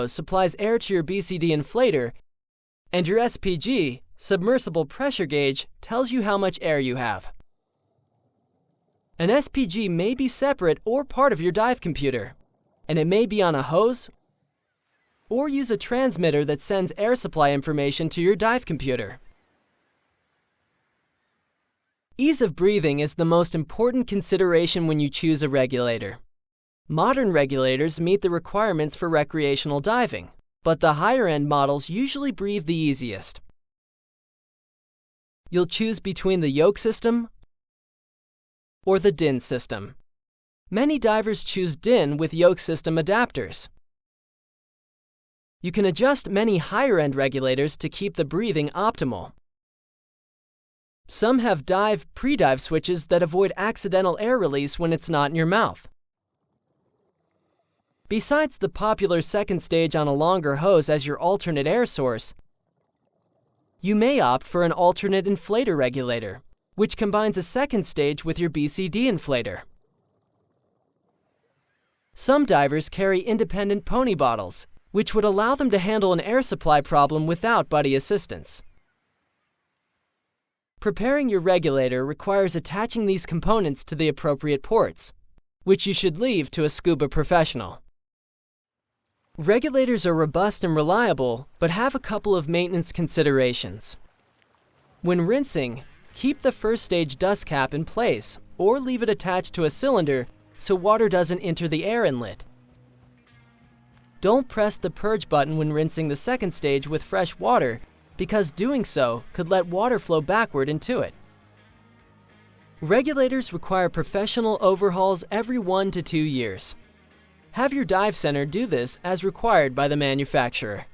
supplies air to your BCD inflator, and your SPG, submersible pressure gauge, tells you how much air you have. An SPG may be separate or part of your dive computer, and it may be on a hose or use a transmitter that sends air supply information to your dive computer. Ease of breathing is the most important consideration when you choose a regulator. Modern regulators meet the requirements for recreational diving, but the higher-end models usually breathe the easiest. You'll choose between the yoke system or the DIN system. Many divers choose DIN with yoke system adapters. You can adjust many higher-end regulators to keep the breathing optimal. Some have pre-dive switches that avoid accidental air release when it's not in your mouth. Besides the popular second stage on a longer hose as your alternate air source, you may opt for an alternate inflator regulator, which combines a second stage with your BCD inflator. Some divers carry independent pony bottles, which would allow them to handle an air supply problem without buddy assistance. Preparing your regulator requires attaching these components to the appropriate ports, which you should leave to a scuba professional. Regulators are robust and reliable, but have a couple of maintenance considerations. When rinsing, keep the first stage dust cap in place or leave it attached to a cylinder so water doesn't enter the air inlet. Don't press the purge button when rinsing the second stage with fresh water, because doing so could let water flow backward into it. Regulators require professional overhauls every 1 to 2 years. Have your dive center do this as required by the manufacturer.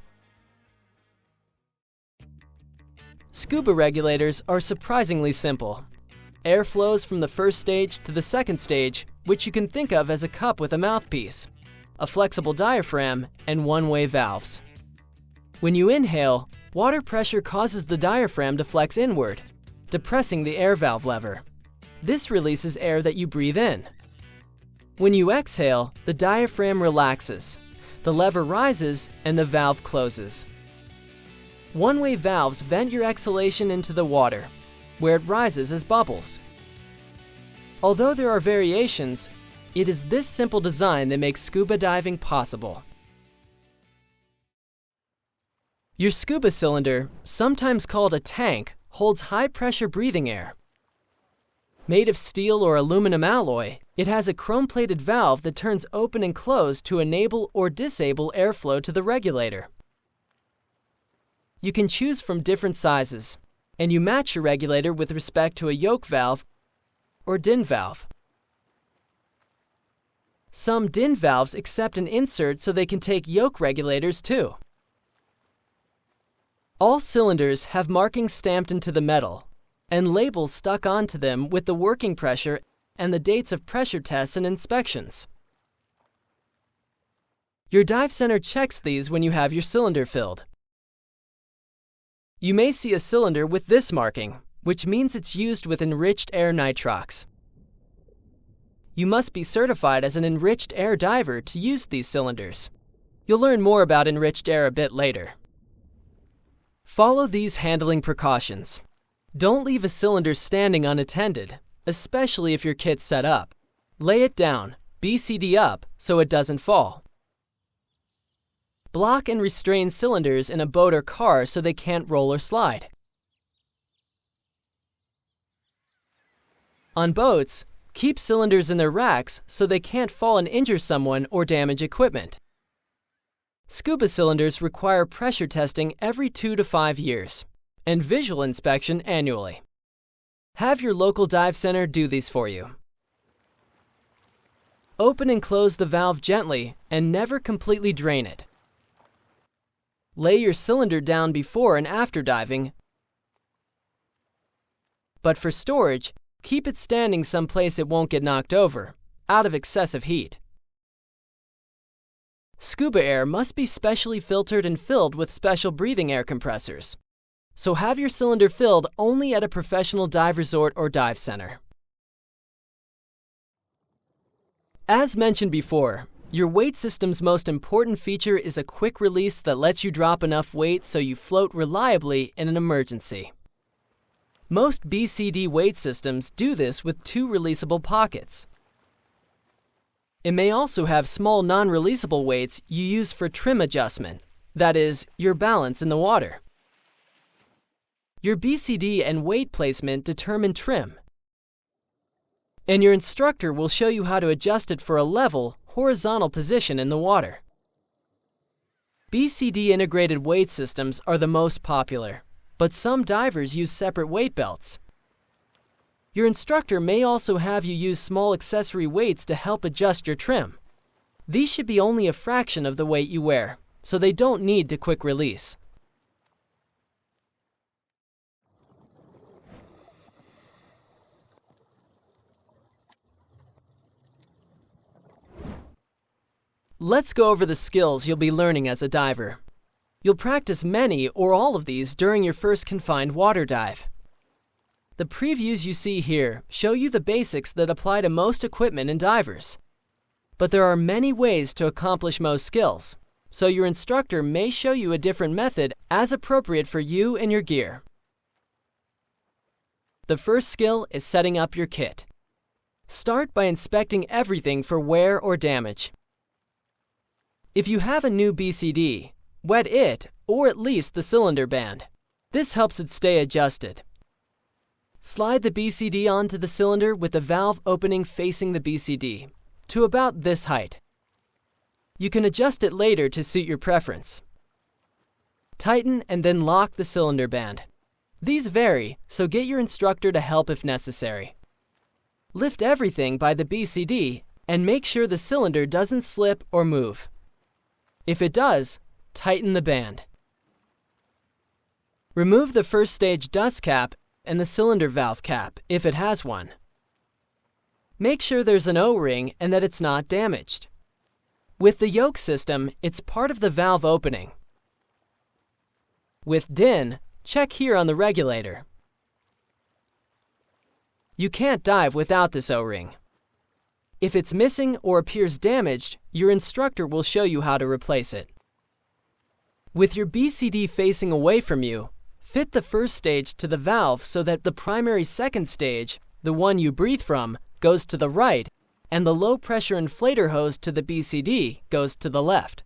Scuba regulators are surprisingly simple. Air flows from the first stage to the second stage, which you can think of as a cup with a mouthpiece, a flexible diaphragm, and one-way valves. When you inhale, water pressure causes the diaphragm to flex inward, depressing the air valve lever. This releases air that you breathe in. When you exhale, the diaphragm relaxes, the lever rises, and the valve closes. One-way valves vent your exhalation into the water, where it rises as bubbles. Although there are variations, it is this simple design that makes scuba diving possible. Your scuba cylinder, sometimes called a tank, holds high-pressure breathing air. Made of steel or aluminum alloy, it has a chrome-plated valve that turns open and closed to enable or disable airflow to the regulator. You can choose from different sizes, and you match your regulator with respect to a yoke valve or DIN valve. Some DIN valves accept an insert so they can take yoke regulators too. All cylinders have markings stamped into the metal and labels stuck onto them with the working pressure and the dates of pressure tests and inspections. Your dive center checks these when you have your cylinder filled. You may see a cylinder with this marking, which means it's used with enriched air nitrox. You must be certified as an enriched air diver to use these cylinders. You'll learn more about enriched air a bit later. Follow these handling precautions. Don't leave a cylinder standing unattended, especially if your kit's set up. Lay it down, BCD up, so it doesn't fall. Block and restrain cylinders in a boat or car so they can't roll or slide. On boats, keep cylinders in their racks so they can't fall and injure someone or damage equipment. Scuba cylinders require pressure testing every 2 to 5 years and visual inspection annually. Have your local dive center do these for you. Open and close the valve gently and never completely drain it. Lay your cylinder down before and after diving, but for storage, keep it standing someplace it won't get knocked over, out of excessive heat. Scuba air must be specially filtered and filled with special breathing air compressors, so have your cylinder filled only at a professional dive resort or dive center. As mentioned before, Your weight system's most important feature is a quick release that lets you drop enough weight so you float reliably in an emergency. Most BCD weight systems do this with 2 releasable pockets. It may also have small non-releasable weights you use for trim adjustment, that is, your balance in the water. Your BCD and weight placement determine trim, and your instructor will show you how to adjust it for a level, horizontal position in the water. BCD integrated weight systems are the most popular, but some divers use separate weight belts. Your instructor may also have you use small accessory weights to help adjust your trim. These should be only a fraction of the weight you wear, so they don't need to quick release. Let's go over the skills you'll be learning as a diver. You'll practice many or all of these during your first confined water dive. The previews you see here show you the basics that apply to most equipment and divers. But there are many ways to accomplish most skills, so your instructor may show you a different method as appropriate for you and your gear. The first skill is setting up your kit. Start by inspecting everything for wear or damage. If you have a new BCD, wet it or at least the cylinder band. This helps it stay adjusted. Slide the BCD onto the cylinder with the valve opening facing the BCD to about this height. You can adjust it later to suit your preference. Tighten and then lock the cylinder band. These vary, so get your instructor to help if necessary. Lift everything by the BCD and make sure the cylinder doesn't slip or move. If it does, tighten the band. Remove the first stage dust cap and the cylinder valve cap, if it has one. Make sure there's an O-ring and that it's not damaged. With the yoke system, it's part of the valve opening. With DIN, check here on the regulator. You can't dive without this O-ring. If it's missing or appears damaged, your instructor will show you how to replace it. With your BCD facing away from you, fit the first stage to the valve so that the primary second stage, the one you breathe from, goes to the right, and the low-pressure inflator hose to the BCD goes to the left.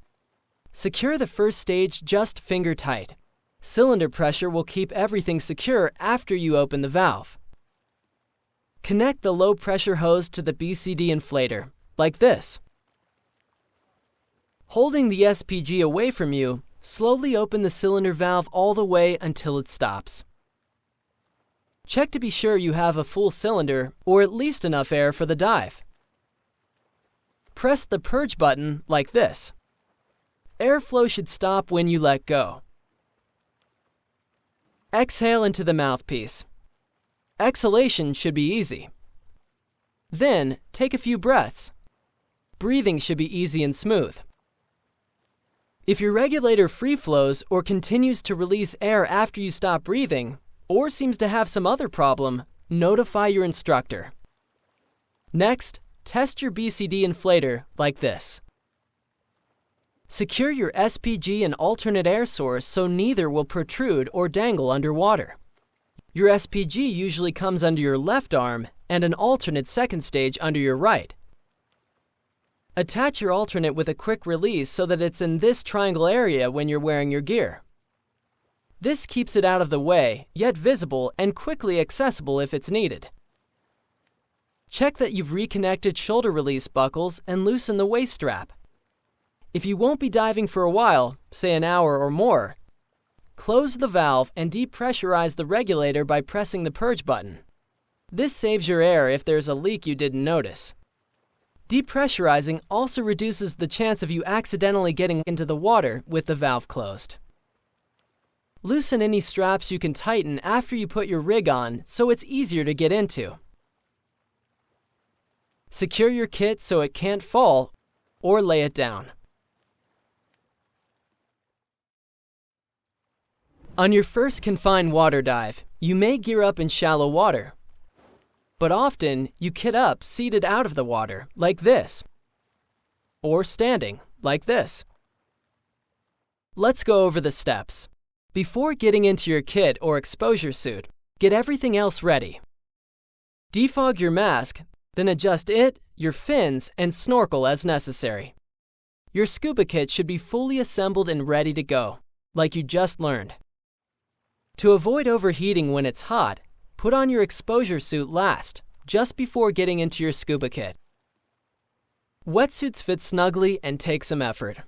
Secure the first stage just finger tight. Cylinder pressure will keep everything secure after you open the valve. Connect the low-pressure hose to the BCD inflator, like this. Holding the SPG away from you, slowly open the cylinder valve all the way until it stops. Check to be sure you have a full cylinder or at least enough air for the dive. Press the purge button like this. Airflow should stop when you let go. Exhale into the mouthpiece. Exhalation should be easy. Then, take a few breaths. Breathing should be easy and smooth. If your regulator free flows or continues to release air after you stop breathing, or seems to have some other problem, notify your instructor. Next, test your BCD inflator like this. Secure your SPG and alternate air source so neither will protrude or dangle underwater. Your SPG usually comes under your left arm and an alternate second stage under your right. Attach your alternate with a quick release so that it's in this triangle area when you're wearing your gear. This keeps it out of the way, yet visible and quickly accessible if it's needed. Check that you've reconnected shoulder release buckles and loosen the waist strap. If you won't be diving for a while, say an hour or more, close the valve and depressurize the regulator by pressing the purge button. This saves your air if there's a leak you didn't notice. Depressurizing also reduces the chance of you accidentally getting into the water with the valve closed. Loosen any straps you can tighten after you put your rig on so it's easier to get into. Secure your kit so it can't fall or lay it down. On your first confined water dive, you may gear up in shallow water. But often, you kit up seated out of the water, like this. or standing, like this. Let's go over the steps. Before getting into your kit or exposure suit, get everything else ready. Defog your mask, then adjust it, your fins, and snorkel as necessary. Your scuba kit should be fully assembled and ready to go, like you just learned. To avoid overheating when it's hot, put on your exposure suit last, just before getting into your scuba kit. Wetsuits fit snugly and take some effort.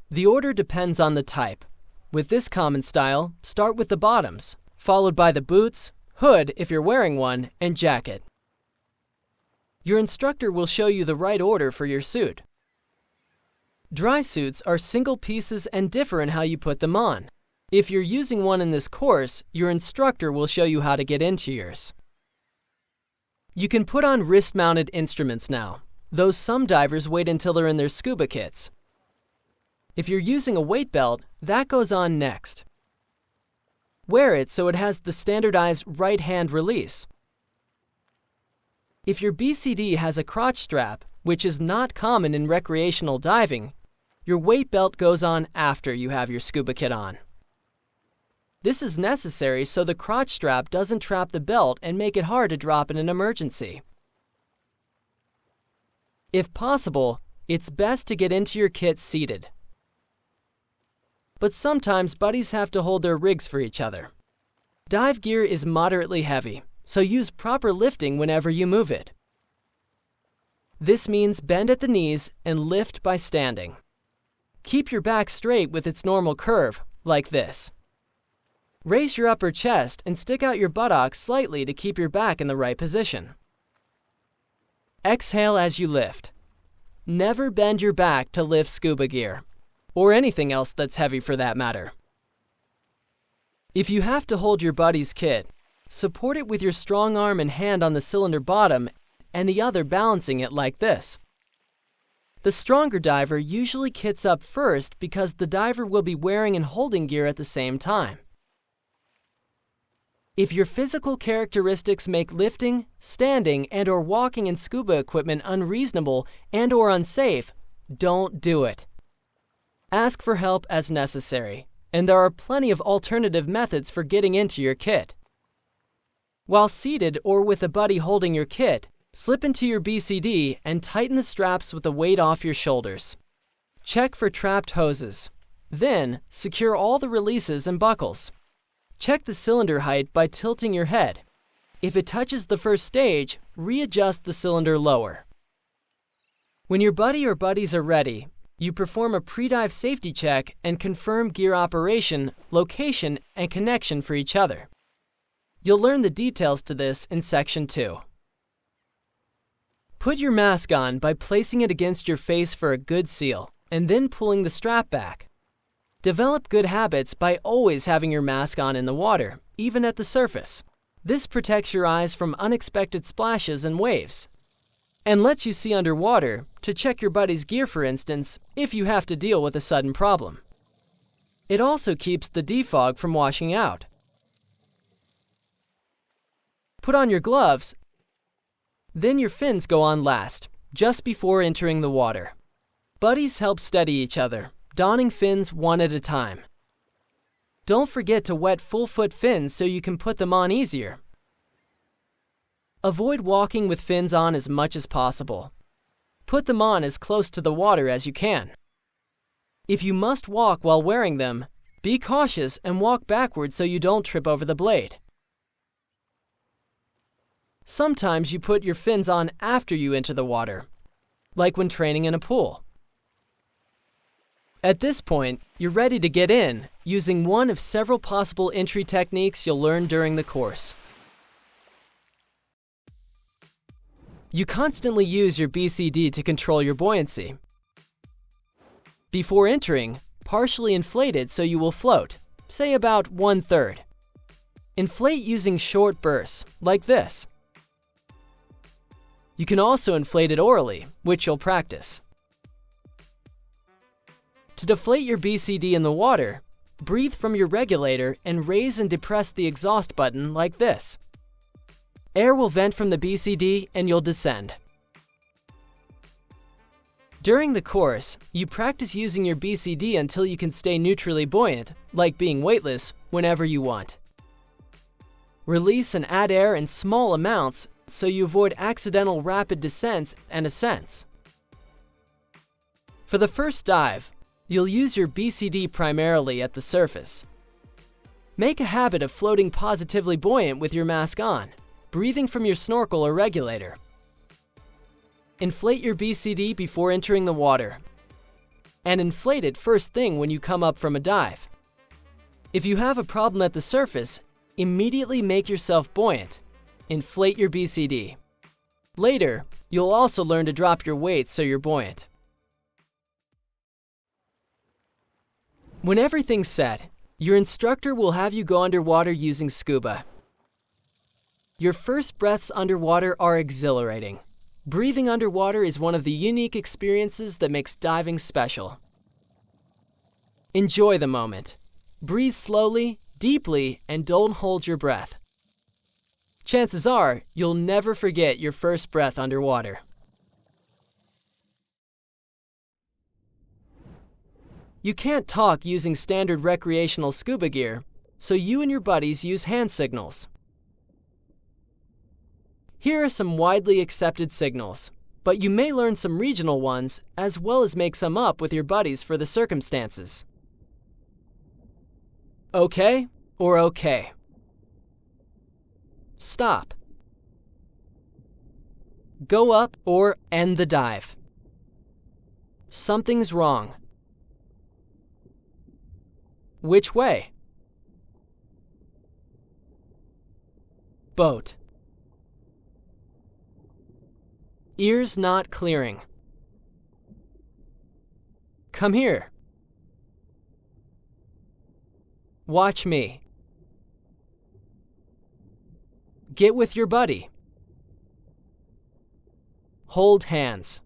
The order depends on the type. With this common style, start with the bottoms, followed by the boots, hood if you're wearing one, and jacket. Your instructor will show you the right order for your suit. Dry suits are single pieces and differ in how you put them on. If you're using one in this course, your instructor will show you how to get into yours. You can put on wrist-mounted instruments now, though some divers wait until they're in their scuba kits. If you're using a weight belt, that goes on next. Wear it so it has the standardized right-hand release. If your BCD has a crotch strap, which is not common in recreational diving, your weight belt goes on after you have your scuba kit on. This is necessary so the crotch strap doesn't trap the belt and make it hard to drop in an emergency. If possible, it's best to get into your kit seated. But sometimes buddies have to hold their rigs for each other. Dive gear is moderately heavy, so use proper lifting whenever you move it. This means bend at the knees and lift by standing. Keep your back straight with its normal curve, like this. Raise your upper chest and stick out your buttocks slightly to keep your back in the right position. Exhale as you lift. Never bend your back to lift scuba gear, or anything else that's heavy for that matter. If you have to hold your buddy's kit, support it with your strong arm and hand on the cylinder bottom and the other balancing it like this. The stronger diver usually kits up first because the diver will be wearing and holding gear at the same time. If your physical characteristics make lifting, standing, and/or walking in scuba equipment unreasonable and/or unsafe, don't do it. Ask for help as necessary, and there are plenty of alternative methods for getting into your kit. While seated or with a buddy holding your kit, slip into your BCD and tighten the straps with the weight off your shoulders. Check for trapped hoses. Then, secure all the releases and buckles. Check the cylinder height by tilting your head. If it touches the first stage, readjust the cylinder lower. When your buddy or buddies are ready, you perform a pre-dive safety check and confirm gear operation, location, and connection for each other. You'll learn the details to this in Section 2. Put your mask on by placing it against your face for a good seal, and then pulling the strap back. Develop good habits by always having your mask on in the water, even at the surface. This protects your eyes from unexpected splashes and waves, and lets you see underwater to check your buddy's gear, for instance, if you have to deal with a sudden problem. It also keeps the defog from washing out. Put on your gloves, then your fins go on last, just before entering the water. Buddies help steady each other, donning fins one at a time. Don't forget to wet full-foot fins so you can put them on easier. Avoid walking with fins on as much as possible. Put them on as close to the water as you can. If you must walk while wearing them, be cautious and walk backwards so you don't trip over the blade. Sometimes you put your fins on after you enter the water, like when training in a pool. At this point, you're ready to get in, using one of several possible entry techniques you'll learn during the course. You constantly use your BCD to control your buoyancy. Before entering, partially inflate it so you will float, say about 1/3. Inflate using short bursts, like this. You can also inflate it orally, which you'll practice. To deflate your BCD in the water, breathe from your regulator and raise and depress the exhaust button like this. Air will vent from the BCD and you'll descend. During the course, you practice using your BCD until you can stay neutrally buoyant, like being weightless, whenever you want. Release and add air in small amounts so you avoid accidental rapid descents and ascents. For the first dive, you'll use your BCD primarily at the surface. Make a habit of floating positively buoyant with your mask on, breathing from your snorkel or regulator. Inflate your BCD before entering the water, and inflate it first thing when you come up from a dive. If you have a problem at the surface, immediately make yourself buoyant. Inflate your BCD. Later, you'll also learn to drop your weight so you're buoyant. When everything's set, your instructor will have you go underwater using scuba. Your first breaths underwater are exhilarating. Breathing underwater is one of the unique experiences that makes diving special. Enjoy the moment. Breathe slowly, deeply, and don't hold your breath. Chances are, you'll never forget your first breath underwater. You can't talk using standard recreational scuba gear, so you and your buddies use hand signals. Here are some widely accepted signals, but you may learn some regional ones as well as make some up with your buddies for the circumstances. Okay or okay. Stop. Go up or end the dive. Something's wrong. Which way? Boat. Ears not clearing. Come here. Watch me. Get with your buddy. Hold hands.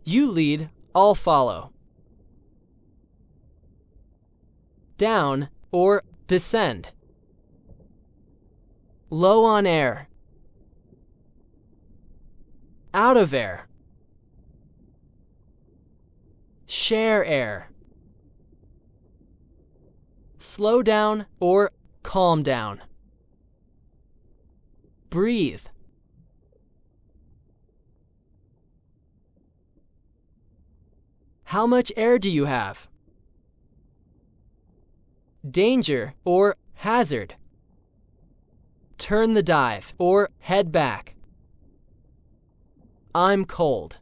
You lead, I'll follow. Down or descend. Low on air. Out of air. Share air. Slow down or calm down. Breathe. How much air do you have? Danger or hazard. Turn the dive or head back. I'm cold.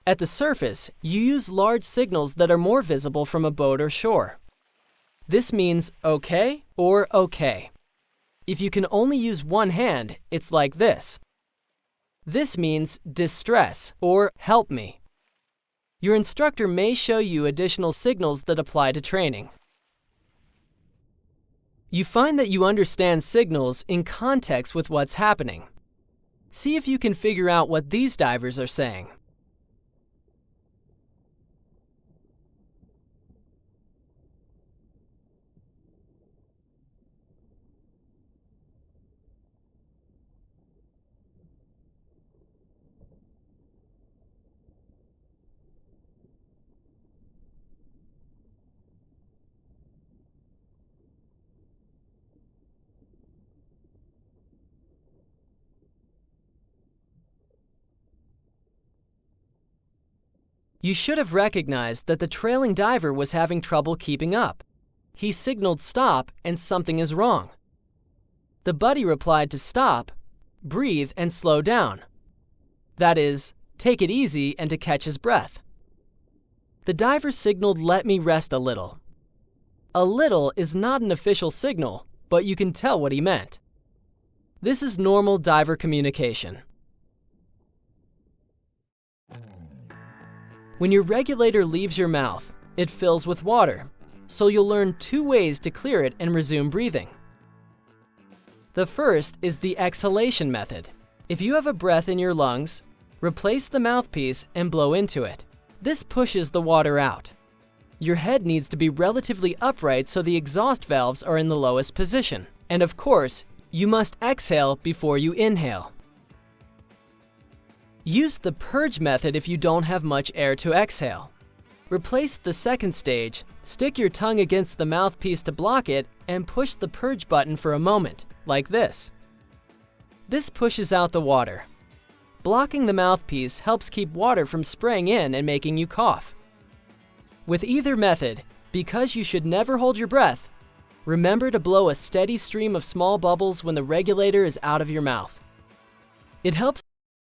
At the surface, you use large signals that are more visible from a boat or shore. This means okay or okay. If you can only use one hand, it's like this. This means distress or help me. Your instructor may show you additional signals that apply to training. You find that you understand signals in context with what's happening. See if you can figure out what these divers are saying. You should have recognized that the trailing diver was having trouble keeping up. He signaled stop and something is wrong. The buddy replied to stop, breathe, and slow down. That is, take it easy and to catch his breath. The diver signaled let me rest a little. A little is not an official signal, but you can tell what he meant. This is normal diver communication. When your regulator leaves your mouth, it fills with water, so you'll learn 2 ways to clear it and resume breathing. The first is the exhalation method. If you have a breath in your lungs, replace the mouthpiece and blow into it. This pushes the water out. Your head needs to be relatively upright so the exhaust valves are in the lowest position. And of course, you must exhale before you inhale. Use the purge method if you don't have much air to exhale. Replace the second stage, stick your tongue against the mouthpiece to block it, and push the purge button for a moment, like this. This pushes out the water. Blocking the mouthpiece helps keep water from spraying in and making you cough. With either method, because you should never hold your breath, remember to blow a steady stream of small bubbles when the regulator is out of your mouth. It helps